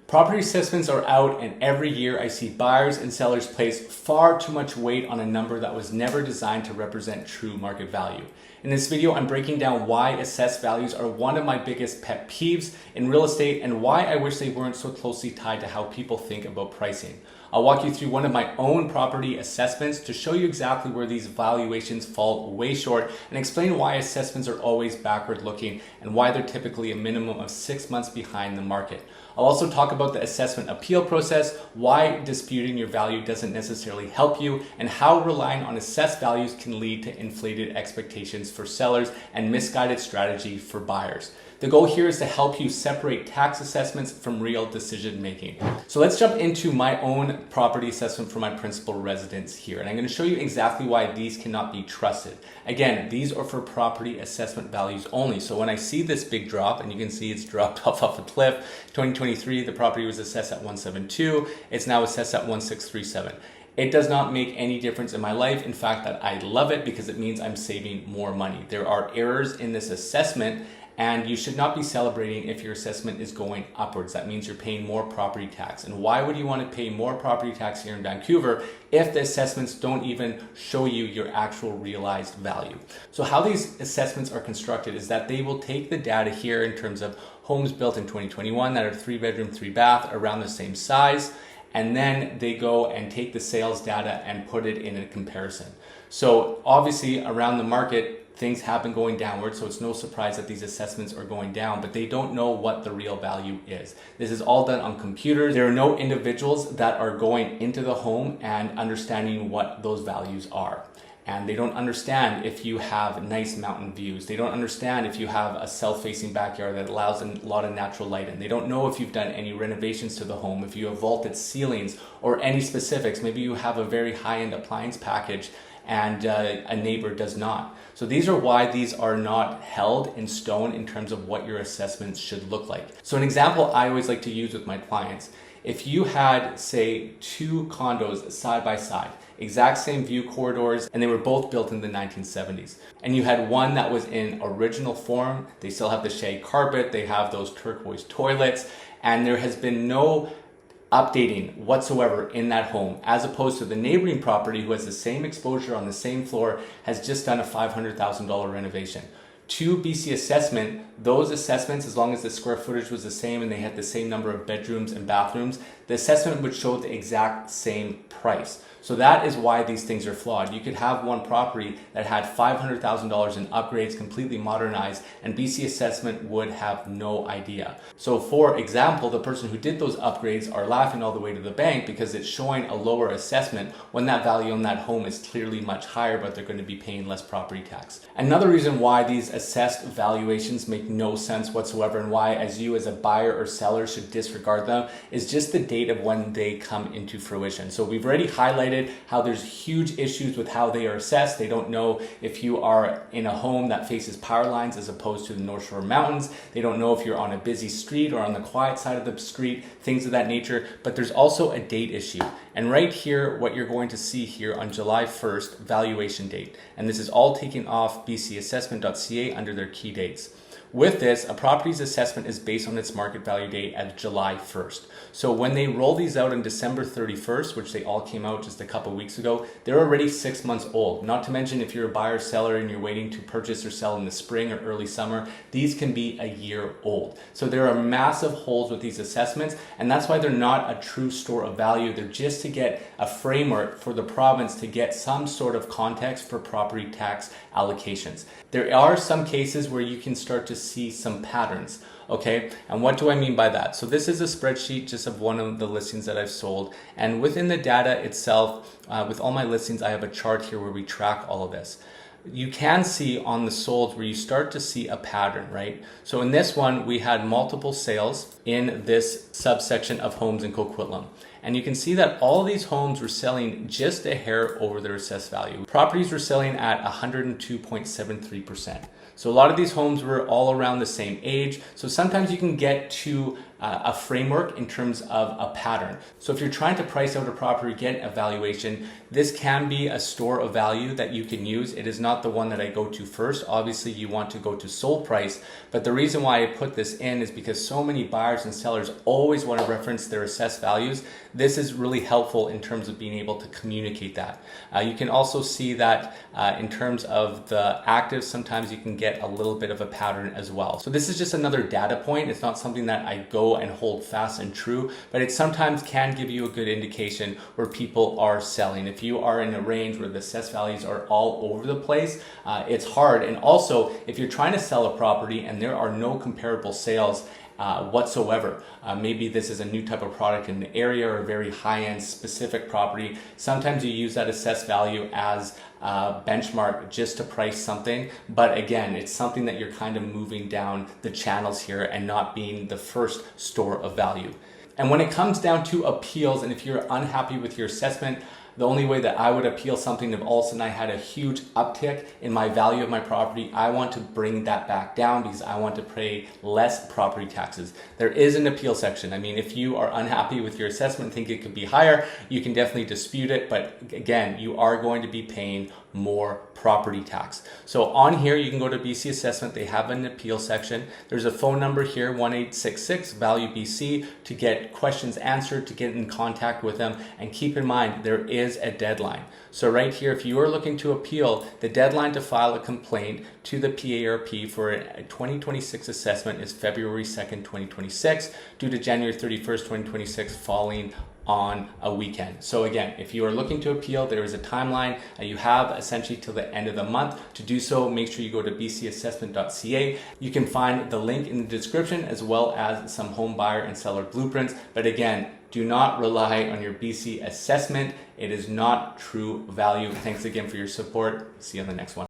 Property assessments are out, and every year I see buyers and sellers place far too much weight on a number that was never designed to represent true market value. In this video, I'm breaking down why assessed values are one of my biggest pet peeves in real estate and why I wish they weren't so closely tied to how people think about pricing. I'll walk you through one of my own property assessments to show you exactly where these valuations fall way short and explain why assessments are always backward looking and why they're typically a minimum of 6 months behind the market. I'll also talk about the assessment appeal process, why disputing your value doesn't necessarily help you, and how relying on assessed values can lead to inflated expectations for sellers and misguided strategy for buyers. The goal here is to help you separate tax assessments from real decision making. So let's jump into my own property assessment for my principal residence here. And I'm going to show you exactly why these cannot be trusted. Again, these are for property assessment values only. So when I see this big drop, and you can see it's dropped off a cliff, 2023, the property was assessed at 172. It's now assessed at 1637. It does not make any difference in my life. In fact, that I love it because it means I'm saving more money. There are errors in this assessment, and you should not be celebrating if your assessment is going upwards. That means you're paying more property tax. And why would you want to pay more property tax here in Vancouver if the assessments don't even show you your actual realized value? So how these assessments are constructed is that they will take the data here in terms of homes built in 2021 that are 3-bedroom, 3-bath, around the same size, and then they go and take the sales data and put it in a comparison. So obviously around the market, things have been going downward, so it's no surprise that these assessments are going down, but they don't know what the real value is. This is all done on computers. There are no individuals that are going into the home and understanding what those values are. And they don't understand if you have nice mountain views. They don't understand if you have a south-facing backyard that allows a lot of natural light in. They don't know if you've done any renovations to the home, if you have vaulted ceilings or any specifics. Maybe you have a very high-end appliance package and a neighbor does not. So these are why these are not held in stone in terms of what your assessments should look like. So an example I always like to use with my clients, if you had, say, 2 condos side by side, exact same view corridors, and they were both built in the 1970s, and you had one that was in original form, they still have the shag carpet, they have those turquoise toilets, and there has been no updating whatsoever in that home, as opposed to the neighboring property who has the same exposure on the same floor has just done a $500,000 renovation. 2 BC assessment, those assessments, as long as the square footage was the same and they had the same number of bedrooms and bathrooms, the assessment would show the exact same price. So that is why these things are flawed. You could have one property that had $500,000 in upgrades, completely modernized, and BC assessment would have no idea. So for example, the person who did those upgrades are laughing all the way to the bank because it's showing a lower assessment when that value on that home is clearly much higher, but they're going to be paying less property tax. Another reason why these assessed valuations make no sense whatsoever and why as a buyer or seller should disregard them is just the date of when they come into fruition. So we've already highlighted how there's huge issues with how they are assessed. They don't know if you are in a home that faces power lines as opposed to the North Shore Mountains. They don't know if you're on a busy street or on the quiet side of the street, things of that nature. But there's also a date issue. And right here, what you're going to see here on July 1st, valuation date. And this is all taken off bcassessment.ca under their key dates. With this, a property's assessment is based on its market value date at July 1st. So when they roll these out on December 31st, which they all came out just a couple weeks ago, they're already 6 months old. Not to mention if you're a buyer seller and you're waiting to purchase or sell in the spring or early summer, these can be a year old. So there are massive holes with these assessments, and that's why they're not a true store of value. They're just to get a framework for the province to get some sort of context for property tax allocations. There are some cases where you can start to see some patterns. Okay, and what do I mean by that? So this is a spreadsheet just of one of the listings that I've sold, and within the data itself, with all my listings, I have a chart here where we track all of this. You can see on the solds where you start to see a pattern, right? So in this one, we had multiple sales in this subsection of homes in Coquitlam. And you can see that all of these homes were selling just a hair over their assessed value. Properties were selling at 102.73%. So a lot of these homes were all around the same age. So sometimes you can get to a framework in terms of a pattern. So if you're trying to price out a property, get a valuation, this can be a store of value that you can use. It is not the one that I go to first. Obviously, you want to go to sold price, but the reason why I put this in is because so many buyers and sellers always want to reference their assessed values. This is really helpful in terms of being able to communicate that. You can also see that in terms of the actives, sometimes you can get a little bit of a pattern as well. So this is just another data point. It's not something that I go and hold fast and true, but it sometimes can give you a good indication where people are selling. If you are in a range where the assessed values are all over the place, it's hard. And also, if you're trying to sell a property and there are no comparable sales whatsoever. Maybe this is a new type of product in the area or a very high-end specific property. Sometimes you use that assessed value as a benchmark just to price something. But again, it's something that you're kind of moving down the channels here and not being the first store of value. And when it comes down to appeals, and if you're unhappy with your assessment, the only way that I would appeal something if all of a sudden I had a huge uptick in my value of my property, I want to bring that back down because I want to pay less property taxes. There is an appeal section. I mean, if you are unhappy with your assessment, think it could be higher, you can definitely dispute it. But again, you are going to be paying more property tax. So on here, you can go to BC Assessment. They have an appeal section. There's a phone number here, 1-866-VALUE-BC, to get questions answered, to get in contact with them. And keep in mind, there is a deadline. So right here, if you are looking to appeal, the deadline to file a complaint to the PARP for a 2026 assessment is February 2nd, 2026, due to January 31st, 2026, falling on a weekend. So again, if you are looking to appeal, there is a timeline. You have essentially till the end of the month to do so. Make sure you go to bcassessment.ca. You can find the link in the description as well as some home buyer and seller blueprints. But again, do not rely on your BC assessment. It is not true value. Thanks again for your support. See you on the next one.